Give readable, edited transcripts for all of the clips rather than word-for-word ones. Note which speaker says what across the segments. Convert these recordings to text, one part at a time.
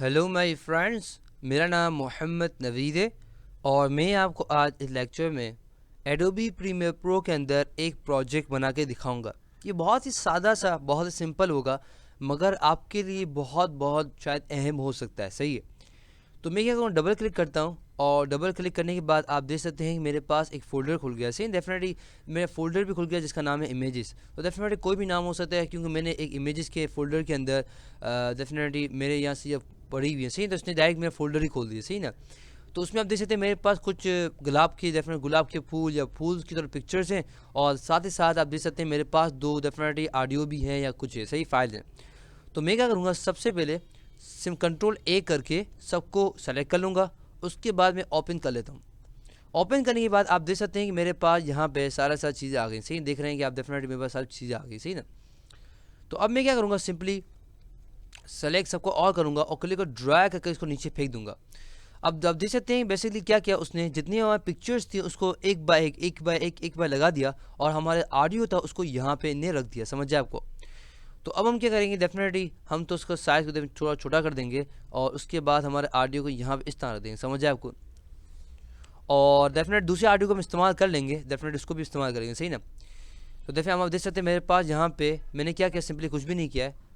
Speaker 1: Hello my friends, मेरा नाम मोहम्मद नवीद है और मैं आपको आज इस लेक्चर में एडोबी प्रीमियर प्रो के अंदर एक प्रोजेक्ट बना के दिखाऊंगा। ये बहुत ही सादा सा, बहुत ही सिंपल होगा, मगर आपके लिए बहुत बहुत शायद अहम हो सकता है। सही है, तो मैं क्या करूँ, डबल क्लिक करता हूँ और डबल क्लिक करने के बाद आप देख सकते हैं कि मेरे पास एक फ़ोल्डर खुल गया। सही, डेफिनेटली मेरा फ़ोल्डर भी खुल गया जिसका नाम है इमेजेस। तो डेफिनेटली कोई भी नाम हो सकता है क्योंकि मैंने एक इमेजेस के फ़ोल्डर के अंदर डेफिनेटली मेरे यहाँ से जब पड़ी हुई है। सही, तो उसने डायरेक्ट मेरा फ़ोल्डर ही खोल दिया। सही ना, तो उसमें आप देख सकते हैं मेरे पास कुछ गुलाब की, डेफिनेट गुलाब के फूल या फूल की तरह पिक्चर्स हैं और साथ ही साथ आप देख सकते हैं मेरे पास दो डेफिनेटली ऑडियो भी हैं या कुछ है। सही, फाइल हैं। तो मैं क्या करूँगा, सबसे पहले सिम कंट्रोल ए करके सबको सेलेक्ट कर लूँगा। उसके बाद मैं ओपन कर लेता हूँ। ओपन करने के बाद आप देख सकते हैं कि मेरे पास यहाँ पे सारी चीज़ें आ गई। सही, देख रहे हैं कि आप डेफिनेटली मेरे पास सारी चीज़ें आ गई। सही ना, तो अब मैं क्या करूँगा, सिंपली सेलेक्ट सबको और करूँगा और क्लिक को ड्रैग करके इसको नीचे फेंक दूंगा। अब आप देख सकते हैं बेसिकली क्या किया उसने, जितनी हमारी पिक्चर्स थी उसको एक बाय लगा दिया और हमारे ऑडियो था उसको यहाँ पे ने रख दिया। समझ जाए आपको। तो अब हम क्या करेंगे, डेफिनेटली हम तो उसका साइज को थोड़ा छोटा कर देंगे और उसके बाद हमारे ऑडियो को यहाँ पे इस तरह रख देंगे। समझ जाए आपको। और डेफिनेट दूसरे ऑडियो को हम इस्तेमाल कर लेंगे, डेफिनेट उसको भी इस्तेमाल करेंगे। सही ना, तो देखिए हम आप देख सकते हैं मेरे पास यहाँ पे मैंने क्या किया, सिंपली कुछ भी नहीं किया है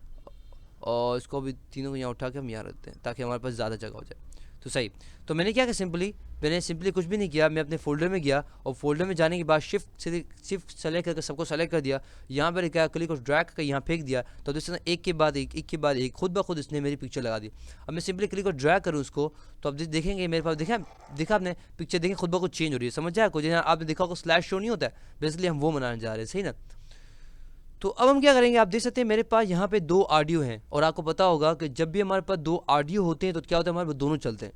Speaker 1: और इसको भी तीनों को यहाँ उठा के हम यहाँ रखते हैं ताकि हमारे पास ज़्यादा जगह हो जाए। तो सही, तो मैंने क्या किया, मैंने सिंपली कुछ भी नहीं किया। मैं अपने फ़ोल्डर में गया और फोल्डर में जाने के बाद शिफ्ट सेलेक्ट करके सबको सेलेक्ट कर दिया। यहाँ पर क्या, क्लिक और ड्रैग करके यहाँ फेंक दिया। तो जैसे एक के बाद एक खुद ब खुद इसने मेरी पिक्चर लगा दी। अब मैं सिंपली क्लिक और ड्रैग करूँ उसको तो अब देखेंगे मेरे पास, देखा आपने पिक्चर, देखें खुद ब खुद चेंज हो रही है। समझ जाए आपको, जैसे आपने देखा होगा स्लैश शो नहीं होता है, बेसिकली हम वो बनाने जा रहे हैं। सही ना, तो अब हम क्या करेंगे, आप देख सकते हैं मेरे पास यहाँ पे दो ऑडियो हैं और आपको पता होगा कि जब भी हमारे पास दो ऑडियो होते हैं तो क्या होता है, हमारे पास दोनों चलते हैं।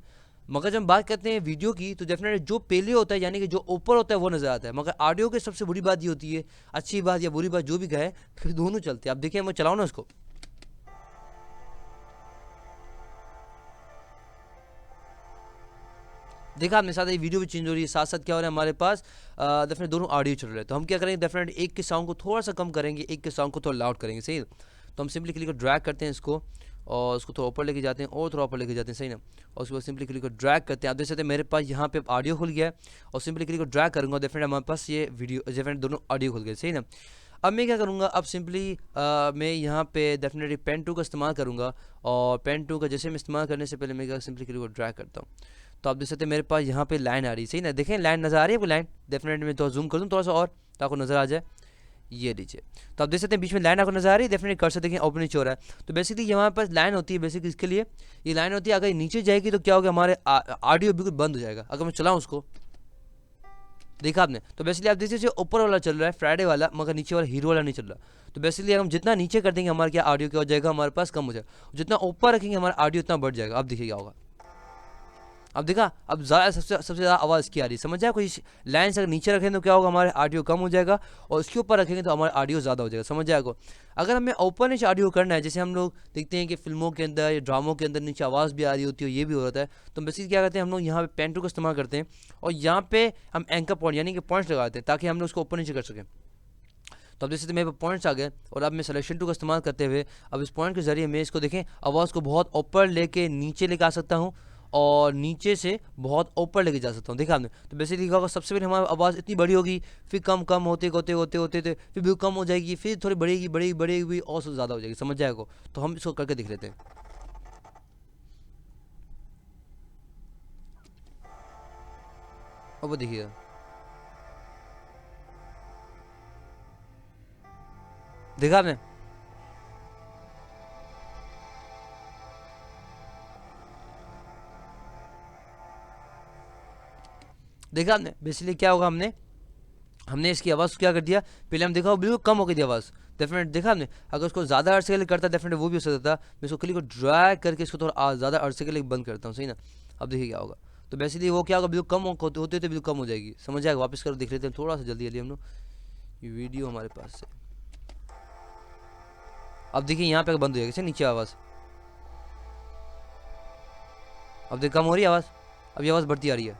Speaker 1: मगर जब हम बात करते हैं वीडियो की तो डेफिनेटली जो पहले होता है यानी कि जो ऊपर होता है वो नज़र आता है, मगर ऑडियो की सबसे बुरी बात ये होती है, अच्छी बात या बुरी बात जो भी कहे, फिर दोनों चलते हैं। आप देखिए मैं चलाऊँ ना उसको, देखा आपने, साथ ही वीडियो भी चेंज हो रही है, साथ साथ क्या हो रहा है हमारे पास, डेफिनेट दोनों ऑडियो चल रहे हैं। तो हम क्या करेंगे, डेफिनेट एक के साउंड को थोड़ा सा कम करेंगे, एक के साउंड को थोड़ा लाउड करेंगे। सही है? तो हम सिंपली क्लिक ड्रैग करते हैं इसको और उसको थोड़ा ऊपर लेके जाते हैं और थोड़ा ऊपर लेके जाते हैं। सही ना, और उसके बाद सिंपली क्लिक ड्रैग करते हैं। आप देख सकते हैं मेरे पास यहाँ पे ऑडियो खुल गया है और सिंपली क्लिक ड्रैग करूँगा, डेफिनेट हमारे पास ये वीडियो डेफिनेट दोनों ऑडियो खुल गए। सही ना, अब मैं क्या करूँगा, अब सिंपली मैं यहाँ पे डेफिनेटली पेन टू का इस्तेमाल करूँगा और पेन टू का जैसे मैं इस्तेमाल करने से पहले मैं क्या सिंपली क्लिक ड्रैग करता हूँ। तो आप देख सकते हैं मेरे पास यहाँ पे लाइन आ रही है। सही ना, देखें लाइन नज़र आ रही है आपको, लाइन डेफिनेटली मैं तो जूम कर दूँ थोड़ा सा और ताकि नज़र आ जाए। ये लीजिए, तो आप देख सकते हैं बीच में लाइन आपको नजर आ रही है, डेफिनेटली कर सकते हैं ऊपर नीचे हो रहा है। तो बेसिकली यहाँ पर लाइन होती है, बेसिकली इसके लिए ये लाइन होती है। अगर नीचे जाएगी तो क्या होगा, हमारे ऑडियो बिल्कुल बंद हो जाएगा। अगर मैं चलाऊँ उसको, देखा आपने, तो बेसिकली आप देखिए ऊपर वाला चल रहा है फ्राइडे वाला, मगर नीचे वाला हीरो वाला नहीं चल रहा। तो बेसिकली हम जितना नीचे कर देंगे हमारा क्या ऑडियो क्या हो जाएगा, हमारे पास कम हो जाएगा, जितना ऊपर रखेंगे हमारा ऑडियो उतना बढ़ जाएगा। अब देखिए क्या होगा, अब देखा, अब ज़्यादा सबसे ज़्यादा आवाज़ की आ रही है। समझ जाए, कोई लाइन से अगर नीचे रखें तो क्या होगा, हमारे ऑडियो कम हो जाएगा और उसके ऊपर रखेंगे तो हमारा ऑडियो ज़्यादा हो जाएगा। समझ जाएगा। अगर हमें ऊपर नीचे ऑडियो करना है, जैसे हम लोग देखते हैं कि फिल्मों के अंदर या ड्रामों के अंदर नीचे आवाज़ भी आ रही होती है, ये भी हो रहा है, तो बेसिकली क्या करते हैं हम लोग यहाँ पे पेन टू का इस्तेमाल करते हैं और यहाँ पे हम एंकर पॉइंट यानी कि पॉइंट्स लगाते हैं ताकि हम लोग उसको ऊपर नीचे कर सकें। तो अब जैसे मेरे पॉइंट्स आ गए और अब मैं सिलेक्शन टू का इस्तेमाल करते हुए अब इस पॉइंट के जरिए मैं इसको देखें आवाज़ को बहुत ऊपर लेके नीचे लेके आ सकता हूँ और नीचे से बहुत ऊपर लेके जा सकता हूँ। देखा आपने, तो बेसिकली क्या होगा, सबसे पहले हमारी आवाज़ इतनी बड़ी होगी, फिर कम कम होते होते होते होते होते फिर भी कम हो जाएगी, फिर थोड़ी बढ़ेगी बढ़ेगी बढ़ेगी और ज़्यादा हो जाएगी। समझ जाएगा। तो हम इसको करके देख लेते हैं। और वो देखिएगा, देखा आपने, देखा आपने बेसिकली क्या होगा, हमने हमने इसकी आवाज़ क्या कर दिया, पहले हम देखा वो बिल्कुल कम हो गई थी आवाज़। डेफिनेट देखा हमने, अगर उसको ज़्यादा अरसे के लिए करता डेफिनेट वो भी हो सकता था। मैं इसको क्लिक को ड्रैग करके इसको थोड़ा ज़्यादा अरसे के लिए बंद करता हूँ। सही ना, अब देखिए क्या होगा, तो बेसिकली वो क्या होगा, बिल्कुल कम होते होते बिल्कुल कम हो जाएगी। समझ जाएगा। वापस कर देख लेते हैं थोड़ा सा जल्दी जल्दी हम लोग, ये वीडियो हमारे पास से, अब देखिए यहाँ पे बंद हो जाएगी नीचे आवाज़। अब देखिए कम हो रही है आवाज़, अब ये आवाज़ बढ़ती आ रही है।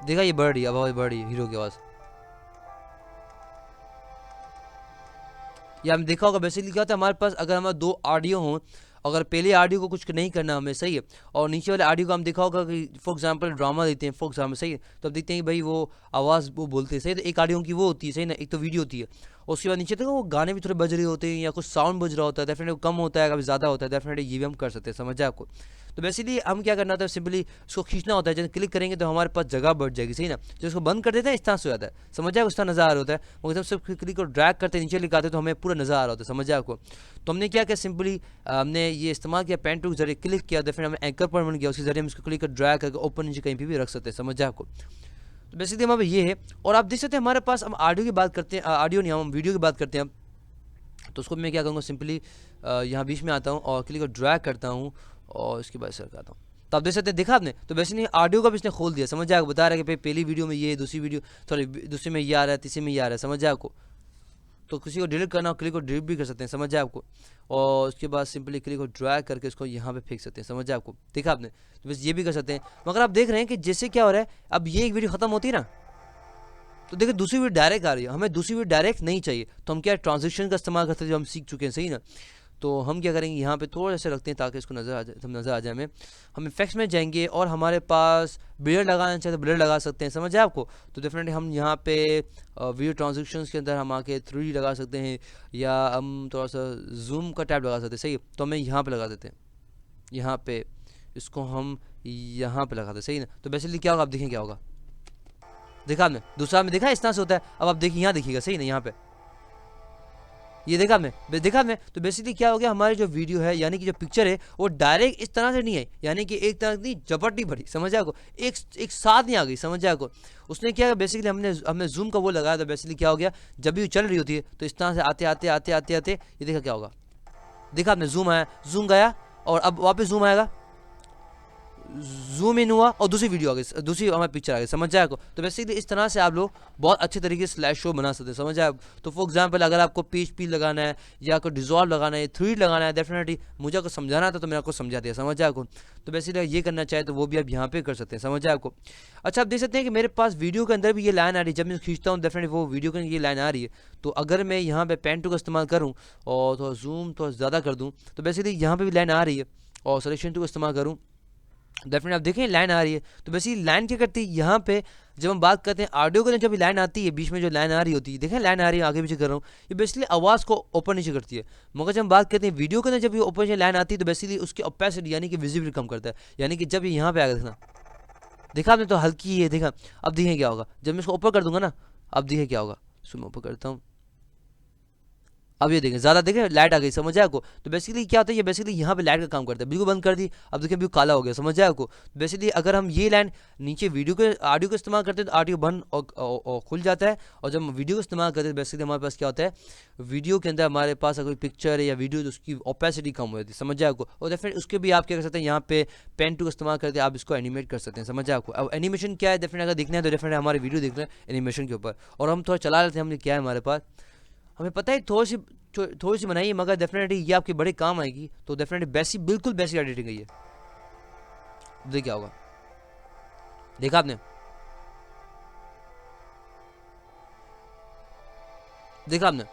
Speaker 1: देखा, ये बढ़ रही है, अब आवाज़ बढ़ रही है हीरो की आवाज़। या हम देखा होगा बेसिकली क्या होता है हमारे पास, अगर हमारे दो ऑडियो हों, अगर पहले ऑडियो को कुछ नहीं करना हमें, सही है, और नीचे वाले ऑडियो को हम देखा होगा कि फॉर एग्जांपल ड्रामा देते हैं, फॉर एग्जांपल, सही है, तो अब देखते हैं कि भाई वो आवाज़ वो बोलते हैं, सही है, तो एक ऑडियो की वो होती है, सही ना, एक तो वीडियो होती है, और उसके बाद नीचे तक वो गाने भी थोड़े बज रहे होते हैं या कुछ साउंड बज रहा होता है, डेफिनेटली कम होता है कभी ज़्यादा होता है, डेफिनेटली ये भी हम कर सकते हैं, समझ आए आपको। तो बेसिकली हम क्या करना होता है, सिंपली उसको खींचना होता है, जब क्लिक करेंगे तो हमारे पास जगह बढ़ जाएगी, सही ना, जब उसको बंद कर देते हैं इस तरह से हो जाता है, समझ आए, उस तरह नज़र आ रहा होता है, मगर जब सिर्फ क्लिक को ड्रैग करते नीचे लिखाते तो हमें पूरा नज़र आ रहा होता है, समझ आए आपको। तो हमने क्या किया, सिंपली हमने ये इस्तेमाल किया, पेन टूल के जरिए क्लिक किया, तो फिर हमें एंकर पर बन गया, उसके जरिए हम इसको क्लिक कर ड्रैग करके ऊपर नीचे कहीं भी रख सकते हैं, समझ आए आपको। तो बेसिकली हमारे ये है, और आप देख सकते हैं हमारे पास, हम ऑडियो की बात करते हैं, ऑडियो नहीं, हम वीडियो की बात करते हैं, तो उसको मैं क्या करूँगा, सिंपली यहाँ बीच में आता हूँ और क्लिक को ड्रैग करता हूँ और इसके बाद सर आता हूँ, तो आप देख सकते हैं, देखा आपने, तो बेसिकली ऑडियो का भी इसने खोल दिया, समझ आया, बता रहा है कि भाई पहली वीडियो में ये, दूसरी वीडियो सॉरी दूसरी में ये आ रहा है, तीसरी में ये आ रहा है, समझ आया आपको। तो किसी को डिलीट करना हो, क्लिक को डिलीट भी कर सकते हैं, समझ आया आपको, और उसके बाद सिंपली क्लिक को ड्रैग करके इसको यहाँ पे फेंक सकते हैं, समझ आया आपको, देखा आपने, तो बस ये भी कर सकते हैं। मगर आप देख रहे हैं कि जैसे क्या हो रहा है, अब ये एक वीडियो खत्म होती है ना, तो देखिए दूसरी वीडियो डायरेक्ट आ रही है, हमें दूसरी वीडियो डायरेक्ट नहीं चाहिए, तो हम क्या ट्रांजिशन का इस्तेमाल करते हैं, जो हम सीख चुके हैं, सही ना। तो हम क्या करेंगे, यहाँ पे थोड़ा सा रखते हैं ताकि इसको नज़र आ जाए, नज़र आ जाए हमें। हम इफेक्ट्स में जाएंगे और हमारे पास ब्लेड लगाना चाहे तो ब्लेड लगा सकते हैं, समझ आए आपको। तो डेफिनेटली हम यहाँ पे वीडियो ट्रांजेक्शंस के अंदर हम आके 3D लगा सकते हैं, या हम थोड़ा सा जूम का टैब लगा सकते हैं, सही है, तो हमें यहाँ पे लगा देते हैं, यहाँ पे इसको हम यहाँ पे लगा देते हैं, सही ना। तो बेसिकली क्या होगा, आप देखें क्या होगा, देखा आपने, दूसरा में देखा इस तरह से होता है। अब आप देखिए यहाँ देखिएगा, सही ना, यहाँ पे ये देखा आपने, देखा आपने। तो बेसिकली क्या हो गया, हमारी जो वीडियो है यानी कि जो पिक्चर है वो डायरेक्ट इस तरह से नहीं आई, यानी कि एक तरह की झपट्टी भरी, समझ आपको, एक साथ नहीं आ गई, समझ आपको। उसने क्या बेसिकली हमने जूम का वो लगाया, तो बेसिकली क्या हो गया, जब भी चल रही होती है तो इस तरह से आते आते आते आते आते ये देखा क्या होगा, देखा आपने, जूम आया, जूम गया, और अब वापस जूम आएगा, जूम इन हुआ और दूसरी वीडियो आ गई, दूसरी हमारी पिक्चर आ गई, समझ जाए आपको। तो बेसिकली इस तरह से आप लोग बहुत अच्छे तरीके से स्लैश शो बना सकते हैं, समझ आए। तो फॉर एग्जांपल अगर आपको पीएचपी लगाना है या कोई डिजॉल्व लगाना है, 3D लगाना है, डेफिनेटली मुझे आपको समझाना था तो मैंने आपको समझा दिया, समझ आए आपको। तो बेसिकली ये करना चाहे तो वो भी आप यहाँ पे कर सकते हैं, समझ आए आपको। अच्छा, आप देख सकते हैं कि मेरे पास वीडियो के अंदर भी ये लाइन आ रही है, जब मैं खींचता हूँ डेफिनेटली वो वीडियो के अंदर ये लाइन आ रही है। तो अगर मैं यहाँ पे पेन टू का इस्तेमाल करूँ और थोड़ा जूम थोड़ा ज़्यादा कर दूँ, तो बेसिकली यहाँ पे भी लाइन आ रही है, और सिलेक्शन टू का इस्तेमाल करूँ, डेफिनेटली आप देखें लाइन आ रही है। तो बेसिकली लाइन क्या करती है, यहाँ पे जब हम बात करते हैं ऑडियो के अंदर, जब लाइन आती है बीच में जो लाइन आ रही होती है, देखें लाइन आ रही है, आगे पीछे कर रहा हूँ, ये बेसिकली आवाज़ को ऊपर नीचे करती है। मगर जब हम बात करते हैं वीडियो के अंदर, जब ये ऊपर नीचे लाइन आती है तो बेसिकली उसकी ओपेसिटी यानी कि विजिबिलिटी कम करता है, यानी कि जब ये यहाँ पे आएगा, देखना, देखा आपने, तो हल्की है, देखा। अब देखें क्या होगा, जब मैं इसको ऊपर कर दूंगा ना, अब देखें क्या होगा, इसको मैं ऊपर करता हूँ, अब ये देखें ज़्यादा, देखें लाइट आ गई, समझ आए आपको। तो बेसिकली क्या होता है, ये बेसिकली यहाँ पे लाइट का काम करता है, बिल्कुल बंद कर दी, अब देखिए बिल्कुल काला हो गया, समझ आए आपको। बेसिकली अगर हम ये लाइन नीचे वीडियो के ऑडियो का इस्तेमाल करते हैं तो ऑडियो बंद और खुल जाता है, और जब हम वीडियो का इस्तेमाल करते हैं बेसिकली हमारे पास क्या होता है, वीडियो के अंदर हमारे पास अगर पिक्चर है या वीडियो, तो उसकी ओपेसिटी कम हो जाती है, समझ आए आपको। और डेफिनेट उसके भी आप क्या कर सकते हैं, यहाँ पे पेन टू का इस्तेमाल करके आप इसको एनिमेट कर सकते हैं, समझ आए आपको। अब एनिमेशन क्या है, डेफिनेट अगर देखना है तो डेफिनेट हमारे वीडियो देख रहे हैं एनिमेशन के ऊपर, और हम थोड़ा चला लेते हैं, हमने क्या है हमारे पास, हमें पता है थोड़ी सी बनाइए, मगर डेफिनेटली ये आपके बड़े काम आएगी। तो डेफिनेटली बेसिक, बिल्कुल बेसिक एडिटिंग है ये, देखिए क्या होगा, देखा आपने, देखा आपने।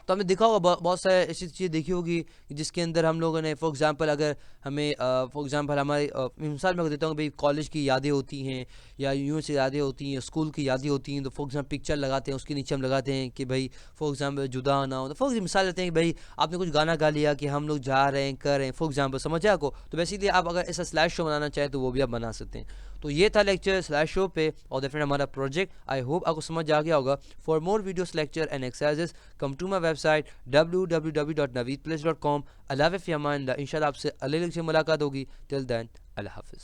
Speaker 1: तो हमने देखा होगा बहुत सारे ऐसी चीज़ें देखी होगी जिसके अंदर हम लोगों ने फॉर एग्जांपल, अगर हमें फॉर एग्जांपल हमारी मिसाल मैं देता हूँ, भाई कॉलेज की यादें होती हैं या यूनिवर्सिटी यादें होती हैं, स्कूल की यादें होती हैं, तो फॉर एग्जांपल पिक्चर लगाते हैं, उसके नीचे हम लगाते हैं कि भाई फॉर एग्जांपल जुदा ना हो। तो फॉर एग्जाम्पल मिसाल लेते हैं कि भाई आपने कुछ गाना गा लिया कि हम लोग जा रहे हैं, कर रहे हैं, फॉर एग्जाम्पल, समझ आपको। तो बेसिकली आप अगर ऐसा स्लैश शो बनाना चाहें तो वो भी आप बना सकते हैं। तो ये था लेक्चर स्लैश शो पे, और डेफिनेट हमारा प्रोजेक्ट, आई होप आपको समझ आ गया होगा। For more videos, lecture and exercises, come to my website www.naveedplace.com। अल्लाह हाफ़िज़, इंशाल्लाह आपसे अगले लेक्चर में मुलाकात होगी। टिल देन, अल्लाह हाफ़िज़।